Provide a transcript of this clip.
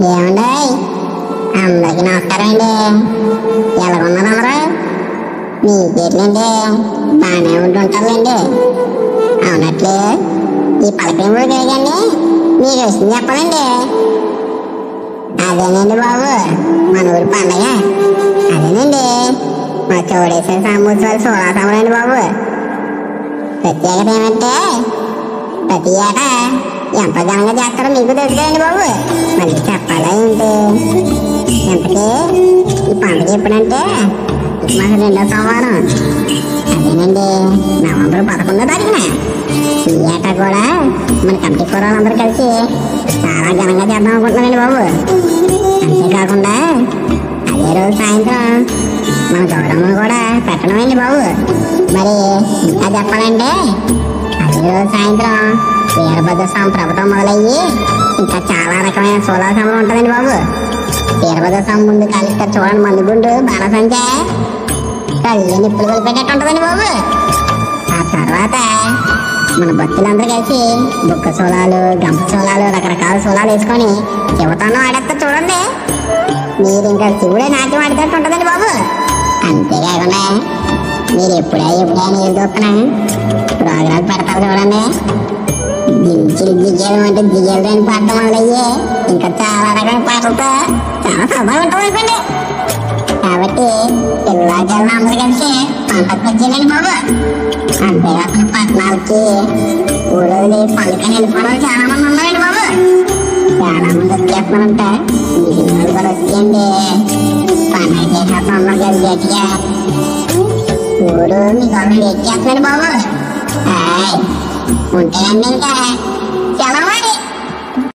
ఏమండి అందరికీ నమస్కారం అండి. ఎలా ఉన్నారు అందరూ? మీ పేర్లండి బాగానే ఉంటుంటారులేండి. అవునట్లే ఈ పలకరింపులు కలిగండి మీకు విషయం చెప్పాలండి. అదేనండి బాబు మన ఊరి పండగ. అదేనండి మా చౌడేశ్వర సాంబోత్సవాలు సోలాసములండి బాబు. ప్రత్యేకత ఏమంటే ప్రతి ఏటా ఎంత ఘనంగా చేస్తారో మీకు తెలుసుకోండి బాబు. మళ్ళీ చెప్పాలా ఏంటి? ఎంతకీ ఈ పండుగ ఎప్పుడంటే మాకు 2వ సోమవారం. అదేనండి నవంబర్ 11వ తారీఖున. ఈ ఏటా కూడా మన కమిటీ కూరలందరూ కలిసి చాలా ఘనంగా చేద్దాం అనుకుంటున్నానండి బాబు. అంతేకాకుండా అదే రోజు సాయంత్రం మన గౌరమ్మను కూడా పెట్టడం అండి బాబు. మరి ఇంకా చెప్పాలంటే అదే రోజు సాయంత్రం వీరభద్ర స్వామి ప్రభుత్వం మొదలయ్యి ఇంకా చాలా రకమైన సోలాసములు ఉంటుందండి బాబు. వీరభద్ర స్వామి ముందు కాలిస్తారు చూడండి, మందు గుండు బాణసంచ కళ్ళు నిప్పులు కొలిపెట్టేట్టు ఉంటుందండి బాబు. ఆ తర్వాత మన భక్తులందరూ కలిసి బుక్క సోలాలు, గంప సోలాలు, రకరకాల సోలాలు వేసుకొని శివతాండం ఆడేస్తారు చూడండి. మీరు ఇంకా శివుడే నాట్యం ఆడేటట్టు ఉంటుందండి బాబు. అంతేకాకుండా మీరు ఎప్పుడైనా నీరు దొక్కన ప్రోగ్రాలు పెడతారు చూడండి. దిగ్గేయడం అంటే దిగ్గేయడానికి పాటలు మొదలయ్యి ఇంకా చాలా రకాల పాటలతో చాలా సరదాగా ఉంటుంది అనుకోండి. కాబట్టి పిల్లలకి అందరూ కలిసి పంటకు వచ్చేయండి బాబు. అంతేకాకుండా పట్టణాలకి ఊళ్ళో పళ్ళకని వెళ్ళిపోవడం చాలా మంది ఉన్నారండి బాబు. చాలా మంది వచ్చేస్తున్నారంట. మీ కూడా వచ్చేయండి. పండుగ చేసేస్తాం అందరూ కలిసి గట్టిగా. ఊరు మీ గవర్నమెంట్ ఎక్కేస్తున్నాడు బాబు. ఉంటేనండి ఇంకా